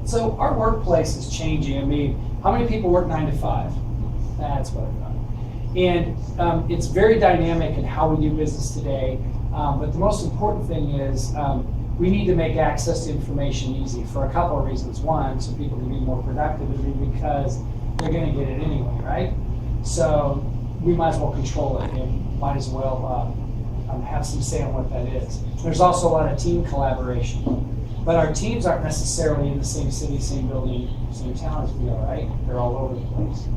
So our workplace is changing. I mean, how many people work 9 to 5? That's what I've done. And it's very dynamic in how we do business today. But the most important thing is we need to make access to information easy for a couple of reasons. One, so people can be more productive, and because they're going to get it anyway, right? So we might as well control it and might as well have some say on what that is. There's also a lot of team collaboration. But our teams aren't necessarily in the same city, same building, same town as we are, right? They're all over the place.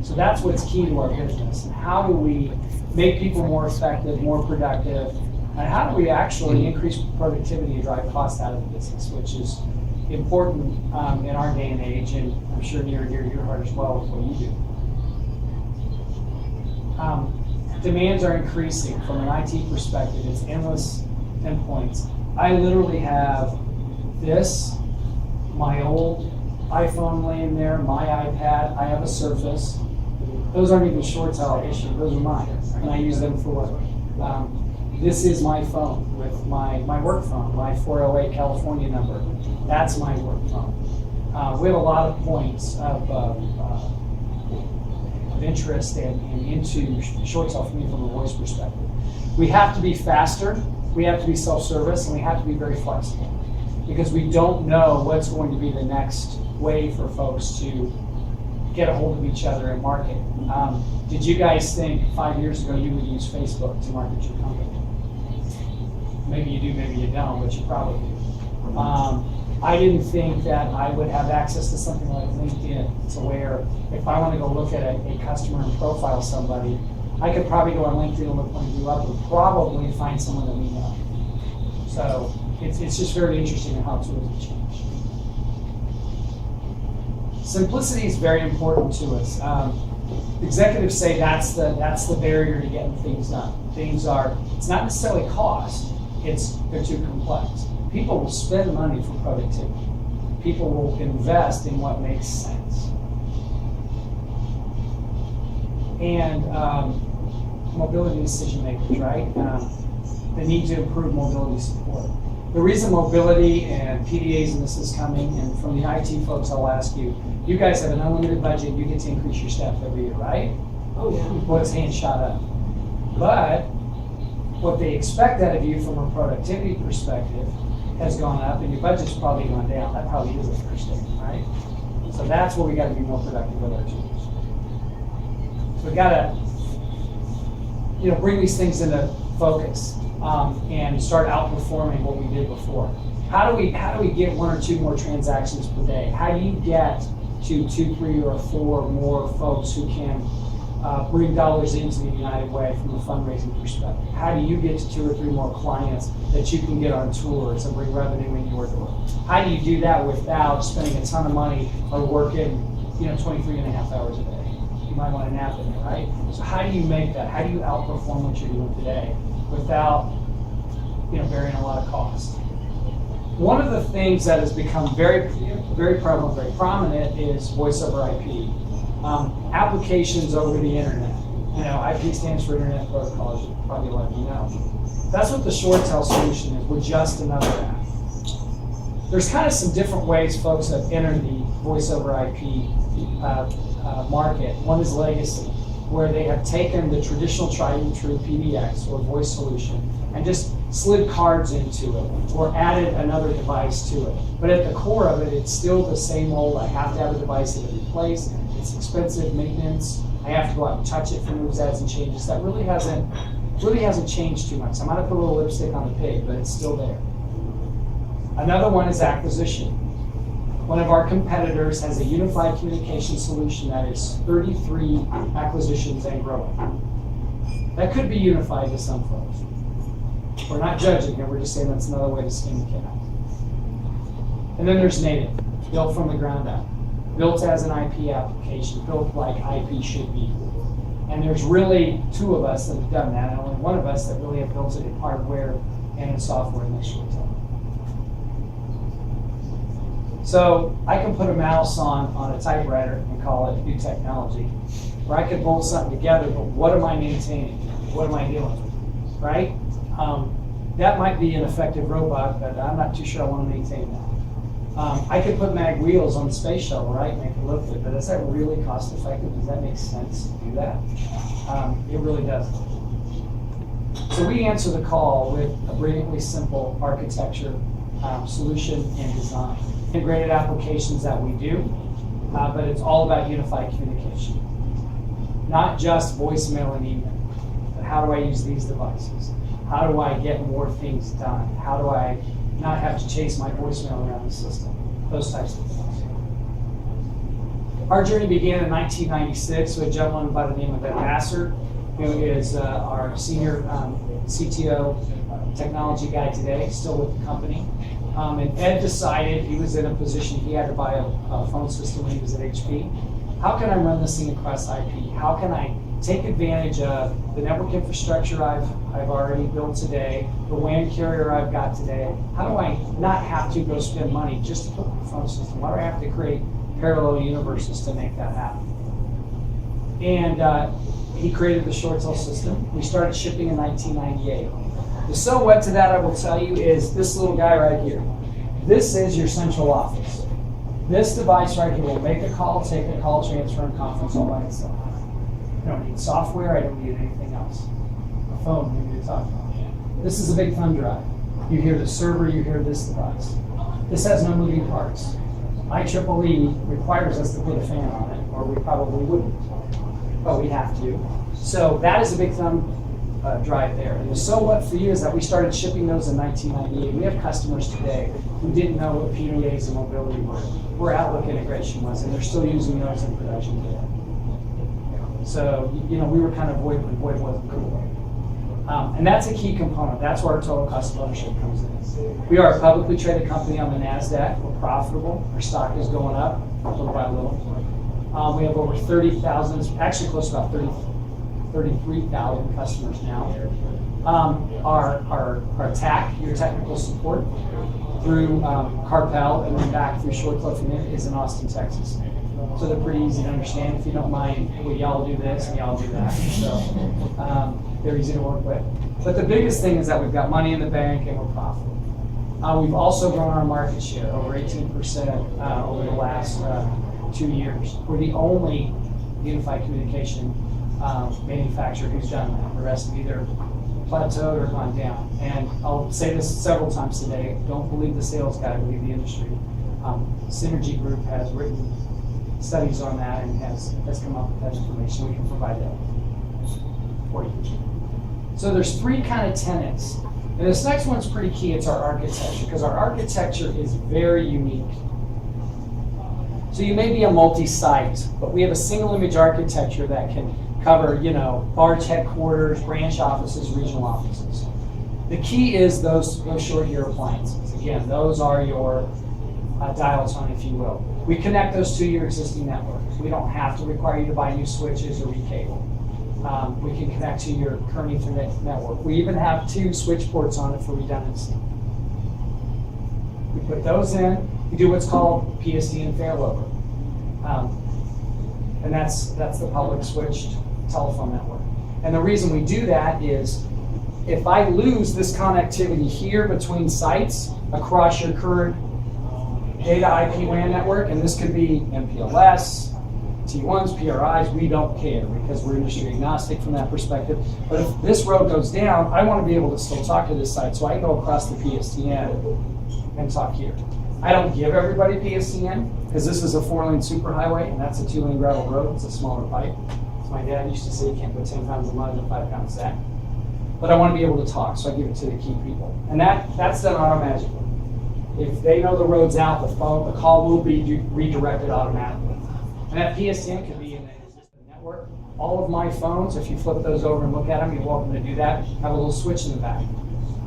So that's what's key to our business. And how do we make people more effective, more productive, and how do we actually increase productivity and drive costs out of the business, which is important in our day and age, and I'm sure near and dear to your heart as well with what you do. Demands are increasing from an IT perspective. It's endless endpoints. I literally have this, my old iPhone laying there, my iPad, I have a Surface. Those aren't even ShoreTel issued, those are mine, and I use them for work. This is my phone with my work phone, my 408 California number. That's my work phone. We have a lot of points of interest and into ShoreTel for me from a voice perspective. We have to be faster, we have to be self-service, and we have to be very flexible because we don't know what's going to be the next way for folks to get a hold of each other and market. Did you guys think 5 years ago you would use Facebook to market your company? Maybe you do, maybe you don't, but you probably do. I didn't think that I would have access to something like LinkedIn, to where if I want to go look at a customer and profile somebody, I could probably go on LinkedIn and look one of you up and probably find someone that we know. So it's just very interesting how tools have changed. Simplicity is very important to us. Executives say that's the barrier to getting things done. It's not necessarily cost, they're too complex. People will spend money for productivity. People will invest in what makes sense. And mobility decision makers, right? The need to improve mobility support. The reason mobility and PDAs and this is coming, and from the IT folks, I'll ask you, you guys have an unlimited budget, you get to increase your staff every year, right? Oh yeah. Well, his hand shot up. But what they expect out of you from a productivity perspective has gone up, and your budget's probably gone down. That probably is the first statement, right? So that's where we got to be more productive with our tools. So we got to, bring these things into focus and start outperforming what we did before. How do we get 1 or 2 more transactions per day? How do you get to 2, 3, or 4 more folks who can bring dollars into the United Way from a fundraising perspective? How do you get to 2 or 3 more clients that you can get on tours and bring revenue in your door? How do you do that without spending a ton of money or working 23 and a half hours a day? You might want to nap in there, right? So how do you make that? How do you outperform what you're doing today without bearing a lot of cost? One of the things that has become very, very prevalent, very prominent is voice over IP. Applications over the internet. IP stands for Internet Protocol, as you probably a lot of you know. That's what the ShoreTel solution is. We're just another app. There's kind of some different ways folks have entered the voice over IP market. One is legacy, where they have taken the traditional tried and true PBX or voice solution and just slid cards into it or added another device to it. But at the core of it, it's still the same old, I have to have a device that it replace. It's expensive maintenance. I have to go out and touch it for moves, adds, and changes. That really hasn't changed too much. I might have put a little lipstick on the pig, but it's still there. Another one is acquisition. One of our competitors has a unified communication solution that is 33 acquisitions and growing. That could be unified to some folks. We're not judging here, we're just saying that's another way to skin the cat. And then there's native, built from the ground up. Built as an IP application, built like IP should be. And there's really 2 of us that have done that, and only 1 of us that really have built it in hardware and in software in this ShoreTel. So I can put a mouse on a typewriter and call it new technology, or I could bolt something together, but what am I maintaining? What am I doing? Right? That might be an effective robot, but I'm not too sure I want to maintain that. I could put mag wheels on the space shuttle, right, make it look good, but is that really cost effective? Does that make sense to do that? It really doesn't. So we answer the call with a brilliantly simple architecture, solution, and design. Integrated applications that we do, but it's all about unified communication. Not just voicemail and email, but how do I use these devices? How do I get more things done? How do I not have to chase my voicemail around the system? Those types of things. Our journey began in 1996 with a gentleman by the name of Ed Vassar, who is our senior CTO technology guy today, still with the company. And Ed decided he was in a position, he had to buy a phone system when he was at HP. How can I run this thing across IP? How can I take advantage of the network infrastructure I've already built today, the WAN carrier I've got today? How do I not have to go spend money just to put the phone system? Why do I have to create parallel universes to make that happen? And he created the ShoreTel system. We started shipping in 1998. The so what to that, I will tell you, is this little guy right here. This is your central office. This device right here will make a call, take a call, transfer, and conference all by itself. I don't need software, I don't need anything else. A phone, we need to talk about. This is a big thumb drive. You hear the server, you hear this device. This has no moving parts. IEEE requires us to put a fan on it, or we probably wouldn't, but we have to. So that is a big thumb drive there. And the so what for you is that we started shipping those in 1998. We have customers today who didn't know what PDAs and mobility were, where Outlook integration was, and they're still using those in production today. So, you know, we were kind of void when void wasn't cool. And that's a key component. That's where our total cost of ownership comes in. We are a publicly traded company on the NASDAQ. We're profitable. Our stock is going up little by little. We have over 30,000, actually close to about 33,000 customers now. Our TAC, your technical support, through Karpel and then back through ShoreTel is in Austin, Texas. So they're pretty easy to understand. If you don't mind, well, y'all do this and y'all do that. So they're easy to work with. But the biggest thing is that we've got money in the bank and we're profitable. We've also grown our market share over 18% over the last 2 years. We're the only unified communication manufacturer who's done that. The rest have either plateaued or gone down. And I'll say this several times today, don't believe the sales guy, believe the industry. Synergy Group has written studies on that and has come up with that information. We can provide that for you. So there's three kind of tenets. And this next one's pretty key. It's our architecture, because our architecture is very unique. So you may be a multi-site, but we have a single image architecture that can cover, you know, large headquarters, branch offices, regional offices. The key is those short gear appliances. Again, those are your dial tone, if you will. We connect those to your existing network. We don't have to require you to buy new switches or recable. We can connect to your current Ethernet network. We even have 2 switch ports on it for redundancy. We put those in. We do what's called PSTN failover. And that's the public switched telephone network. And the reason we do that is if I lose this connectivity here between sites across your current data IP WAN network, and this could be MPLS, T1s, PRIs, we don't care because we're industry agnostic from that perspective. But if this road goes down, I want to be able to still talk to this site, so I can go across the PSTN and talk here. I don't give everybody PSTN because this is a 4-lane superhighway and that's a 2-lane gravel road. It's a smaller pipe. As my dad used to say, you can't put 10 pounds of mud in a 5-pound sack. But I want to be able to talk, so I give it to the key people. And that's done automatically. If they know the road's out, the call will be redirected automatically. And that PSTN could be in the existing network. All of my phones, if you flip those over and look at them, you're welcome to do that, have a little switch in the back.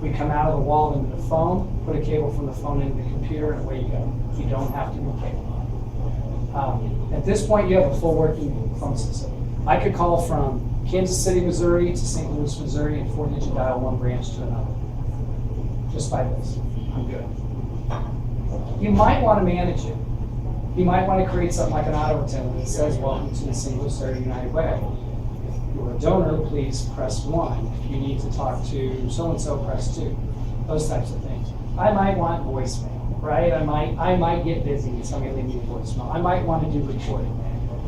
We come out of the wall into the phone, put a cable from the phone into the computer, and away you go. You don't have to do cable. At this point, you have a full working phone system. I could call from Kansas City, Missouri to St. Louis, Missouri, and 4-digit dial one branch to another. Just by this. I'm good. You might want to manage it. You might want to create something like an auto attendant that says, welcome to the St. Louis Area United Way. If you're a donor, please press 1. If you need to talk to so-and-so, press 2. Those types of things. I might want voicemail, right? I might get busy and somebody leave me a voicemail. I might want to do recording.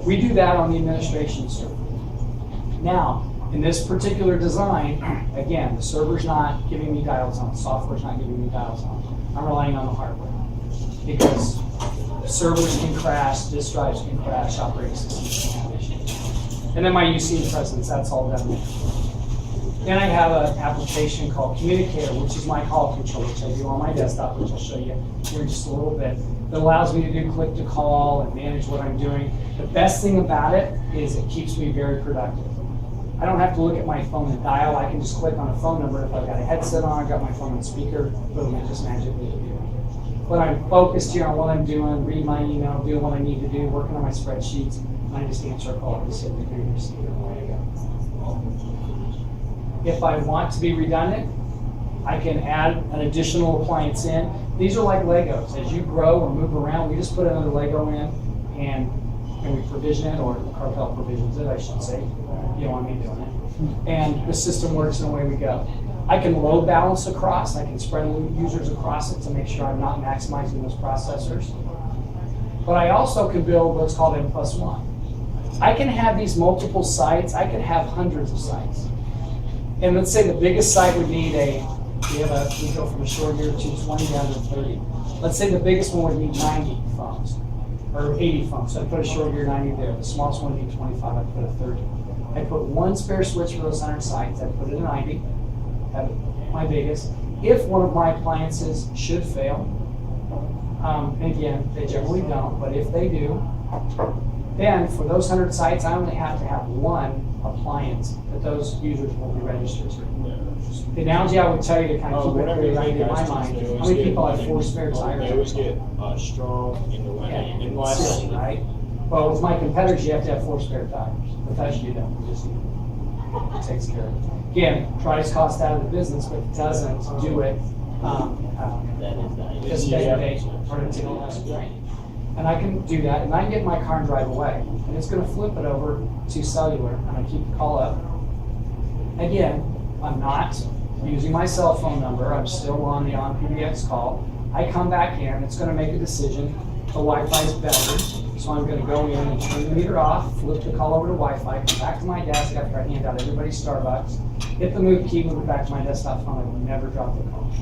We do that on the administration server. Now, in this particular design, again, the server's not giving me dial tone, software's not giving me dial tone. I'm relying on the hardware because servers can crash, disk drives can crash, operating systems can have issues. And then my UC and presence, that's all done there. Then I have an application called Communicator, which is my call control, which I do on my desktop, which I'll show you here in just a little bit. That allows me to do click to call and manage what I'm doing. The best thing about it is it keeps me very productive. I don't have to look at my phone and dial. I can just click on a phone number. If I've got a headset on, I've got my phone on speaker, boom, it just magically appears. But I'm focused here on what I'm doing, read my email, doing what I need to do, working on my spreadsheets, and I just answer a call to sit degree receiver and away I go. If I want to be redundant, I can add an additional appliance in. These are like Legos. As you grow or move around, we just put another Lego in and we provision it, or Karpel provisions it, I should say. You don't want me doing it. And the system works and away we go. I can load balance across. I can spread users across it to make sure I'm not maximizing those processors. But I also can build what's called N+1. I can have these multiple sites. I could have hundreds of sites. And let's say the biggest site would need we go from a short year to 20 down to 30. Let's say the biggest one would need 90 phones, or 80 phones. So I put a short gear 90 there. The smallest one would need 25, I put a 30. I put one spare switch for those 100 sites. I put it in 90, have my biggest. If one of my appliances should fail, again, they generally don't, but if they do, then for those 100 sites, I only have to have one appliance that those users will be registered to. The analogy I would tell you to kind of keep it clear right in my mind, how many people have 4 spare tires? They always get strong in the winter. Yeah, right? Well, with my competitors, you have to have 4 spare tires. With us, you don't. You just, it takes care of it. Again, tries cost out of the business, but it doesn't do it just day-to-day productivity. And I can do that, and I can get in my car and drive away. And it's going to flip it over to cellular, and I keep the call up. Again, I'm not using my cell phone number. I'm still on the on-PBX call. I come back in. It's going to make a decision. The Wi-Fi is better, so I'm going to go in and turn the meter off, flip the call over to Wi-Fi, come back to my desk after I hand out everybody's Starbucks, hit the move key, move it back to my desktop phone, and never drop the call.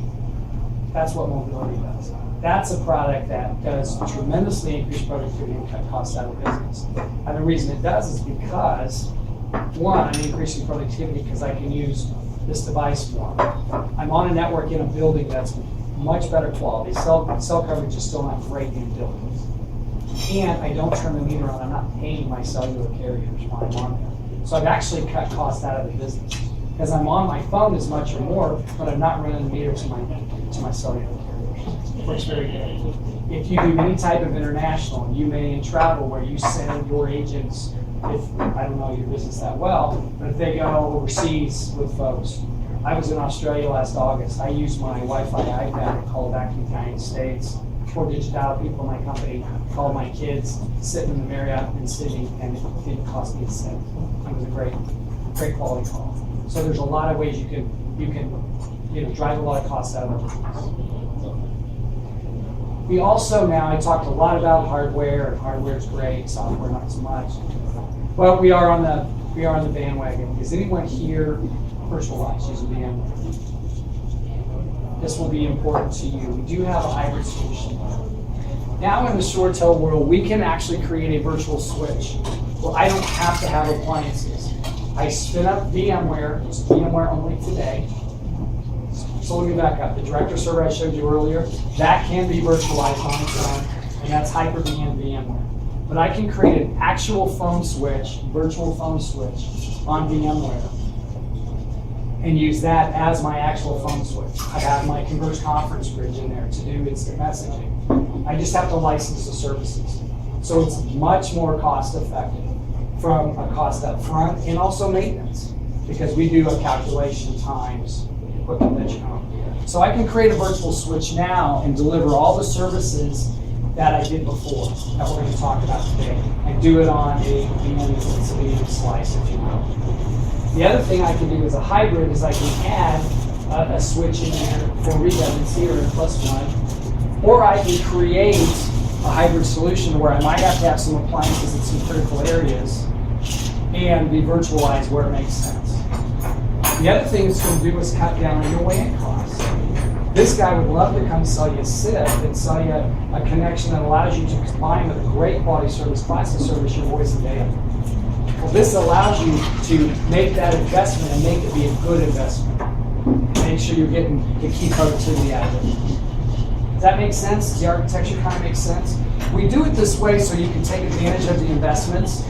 That's what mobility does. That's a product that does tremendously increase productivity and cut costs out of business. And the reason it does is because, one, I'm increasing productivity because I can use this device more. I'm on a network in a building that's much better quality. Cell coverage is still not great in buildings. And I don't turn the meter on. I'm not paying my cellular carriers while I'm on there. So I've actually cut costs out of the business because I'm on my phone as much or more, but I'm not running the meter to my cellular carriers. Works very good. If you do any type of international, you may in travel where you send your agents, if I don't know your business that well, but if they go overseas with folks. I was in Australia last August. I used my Wi-Fi iPad to call back to the United States. 4-digit dial people in my company, called my kids, sitting in the Marriott in Sydney, and it didn't cost me a cent. It was a great quality call. So there's a lot of ways you can drive a lot of costs out of the business. We also now, I talked a lot about hardware, and hardware's great, software not so much. Well, we are on the bandwagon. Is anyone here virtualized using VMware? This will be important to you. We do have a hybrid solution. Now in the ShoreTel world, we can actually create a virtual switch. Well, I don't have to have appliances. I spin up VMware. It's VMware only today. So let me back up. The director server I showed you earlier, that can be virtualized on its own, and that's Hyper-V and VMware. But I can create an actual phone switch, virtual phone switch on VMware, and use that as my actual phone switch. I have my Converge Conference Bridge in there to do instant messaging. I just have to license the services. So it's much more cost effective from a cost up front and also maintenance, because we do a calculation times equipment that you own. So I can create a virtual switch now and deliver all the services that I did before, that we're going to talk about today, and do it on a VMware slice, if you will. The other thing I can do as a hybrid is I can add a switch in there for redundancy or a +1. Or I can create a hybrid solution where I might have to have some appliances in some critical areas and be virtualized where it makes sense. The other thing it's going to do is cut down on your WAN costs. This guy would love to come sell you a SIP and sell you a connection that allows you to combine with a great quality service, class of service, your voice and data. Well, this allows you to make that investment and make it be a good investment. Make sure you're getting the key productivity out of it. Does that make sense? Does the architecture kind of make sense? We do it this way so you can take advantage of the investments.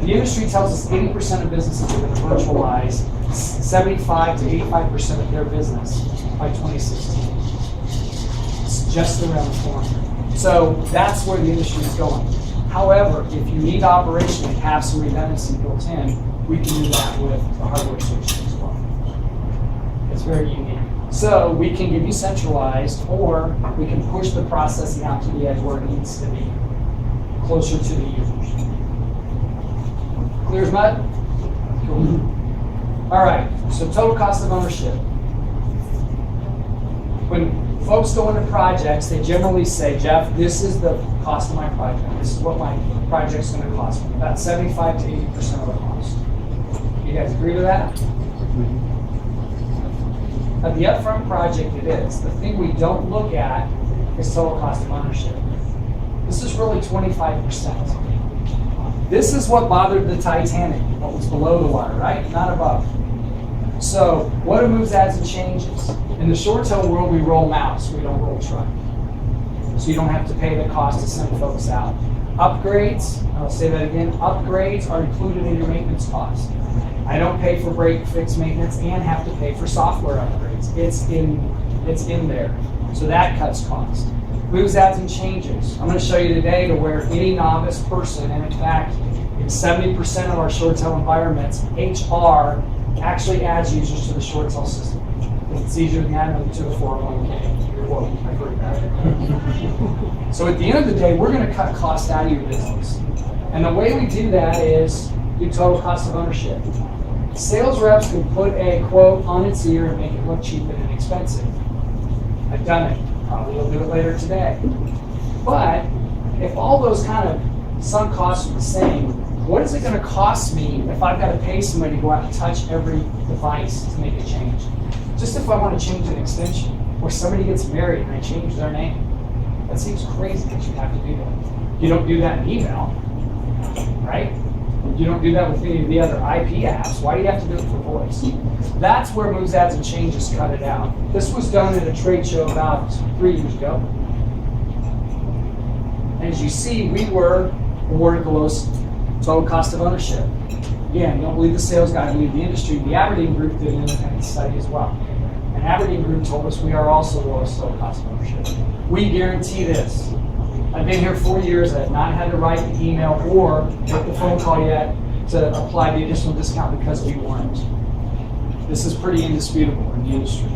The industry tells us 80% of businesses are going to virtualize 75 to 85% of their business by 2016. It's just around the corner. So that's where the industry is going. However, if you need operation and have some redundancy built in, we can do that with a hardware solution as well. It's very unique. So we can give you centralized, or we can push the processing out to the edge where it needs to be, closer to the users. Clear as mud? Cool. All right, so total cost of ownership. When folks go into projects, they generally say, Jeff, this is the cost of my project. This is what my project's going to cost me. About 75 to 80% of the cost. You guys agree with that? At the upfront project, it is. The thing we don't look at is total cost of ownership. This is really 25%. This is what bothered the Titanic, what was below the water, right? Not above. So, what are moves, adds, and changes? In the ShoreTel world, we roll mouse, we don't roll truck. So you don't have to pay the cost to send folks out. Upgrades, I'll say that again, upgrades are included in your maintenance cost. I don't pay for break fix maintenance and have to pay for software upgrades. It's in there. So that cuts cost. Moves, adds, and changes. I'm going to show you today to where any novice person, and in fact, in 70% of our ShoreTel environments, HR actually adds users to the ShoreTel system. It's easier than adding them to a 401k. You're welcome. I've heard that. So at the end of the day, we're going to cut costs out of your business. And the way we do that is do total cost of ownership. Sales reps can put a quote on its ear and make it look cheap and inexpensive. I've done it. Probably will do it later today. But if all those kind of sunk costs are the same, what is it going to cost me if I've got to pay somebody to go out and touch every device to make a change? Just if I want to change an extension, or somebody gets married and I change their name. That seems crazy that you have to do that. You don't do that in email, right? You don't do that with any of the other IP apps. Why do you have to do it for voice? That's where moves, adds, and changes cut it out. This was done at a trade show about 3 years ago. And as you see, we were awarded the lowest total cost of ownership. Again, don't believe the sales guy, believe the industry. The Aberdeen Group did an independent study as well. And Aberdeen Group told us we are also the lowest total cost of ownership. We guarantee this. I've been here 4 years. I have not had to write the email or make the phone call yet to apply the additional discount because we weren't. This is pretty indisputable in the industry.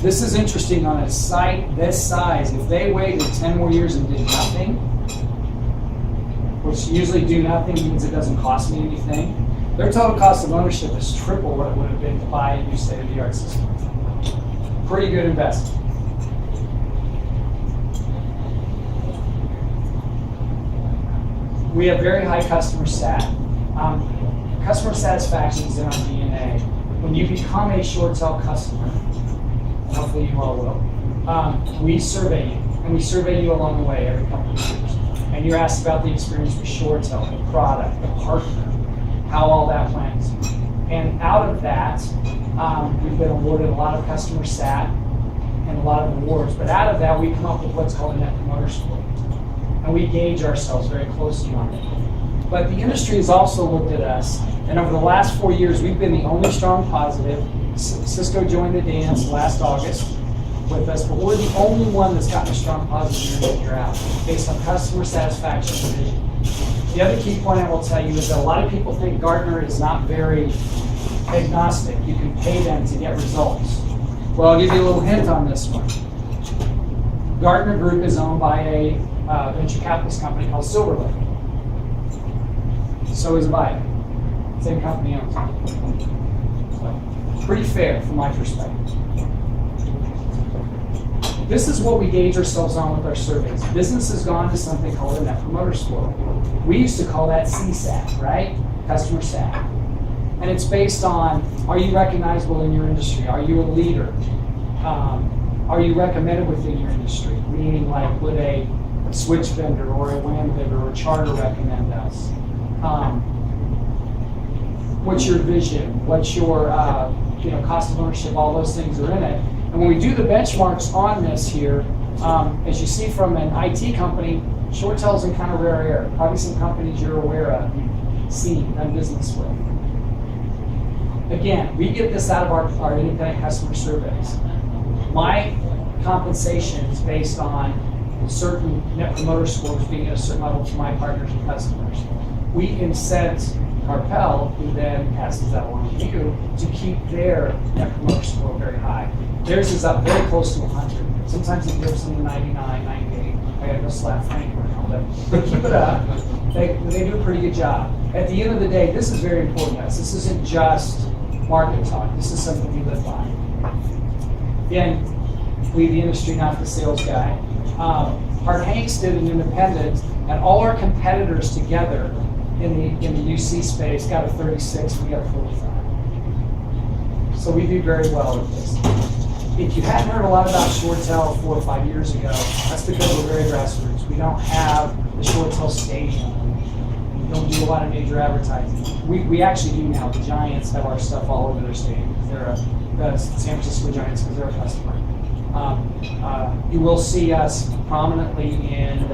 This is interesting on a site this size. If they waited 10 more years and did nothing, which usually do nothing means it doesn't cost me anything, their total cost of ownership is triple what it would have been to buy a new state-of-the-art system. Pretty good investment. We have very high customer sat. Customer satisfaction is in our DNA. When you become a ShoreTel customer, and hopefully you all will, we survey you, and we survey you along the way every couple of years. And you're asked about the experience with ShoreTel, the product, the partner, how all that went. And out of that, we've been awarded a lot of customer sat and a lot of awards. But out of that, we come up with what's called a Net Promoter Score. And we gauge ourselves very closely on it. But the industry has also looked at us, and over the last 4 years, we've been the only strong positive. Cisco joined the dance last August with us, but we're the only one that's gotten a strong positive year out based on customer satisfaction division. The other key point I will tell you is that a lot of people think Gartner is not very agnostic. You can pay them to get results. Well, I'll give you a little hint on this one. Gartner Group is owned by a venture capitalist company called Silver Lake. So is Avaya. Same company owns it. So, Pretty fair from my perspective. This is what we gauge ourselves on with our surveys. Business has gone to something called a Net Promoter Score. We used to call that CSAT, right? Customer sat. And it's based on, are you recognizable in your industry? Are you a leader? Are you recommended within your industry? Meaning, like, would a switch vendor or a WAN vendor or a charter recommend us? What's your vision? What's your cost of ownership? All those things are in it. And when we do the benchmarks on this here, as you see from an IT company, ShoreTel's in kind of rare air. Probably some companies you're aware of, seen, done business with. Again, we get this out of our independent customer surveys. My compensation is based on certain Net Promoter Scores being at a certain level to my partners and customers. We incent Karpel, who then passes that along to you, to keep their Net Promoter Score very high. Theirs is up very close to 100. Sometimes it dips into 99, 98. I gotta go slap Frank around, but they keep it up. They do a pretty good job. At the end of the day, this is very important, guys. This isn't just market talk. This is something we live by. Again, lead the industry, not the sales guy. Hart Hanks did an independent, and all our competitors together in the UC space got a 36, we got a 45. So we do very well with this. If you hadn't heard a lot about ShoreTel 4 or 5 years ago, that's because we're very grassroots. We don't have the ShoreTel stadium. We don't do a lot of major advertising. We actually do now. The Giants have our stuff all over their stadium. They're the San Francisco Giants because they're a customer. You will see us prominently in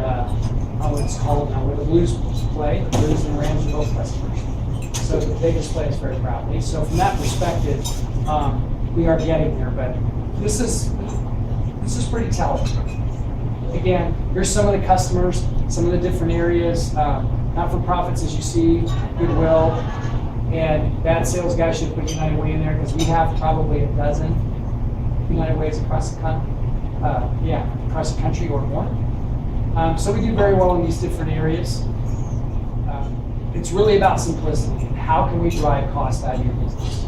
what's called now where the Blues play. The Blues and Rams are both customers. So they display us very proudly. So from that perspective, we are getting there. But this is pretty telling. Again, here's some of the customers, some of the different areas. Not-for-profits, as you see, Goodwill, and that sales guy should put United Way in there because we have probably a dozen United Ways across the country or more. So we do very well in these different areas. It's really about simplicity. How can we drive cost out of your business?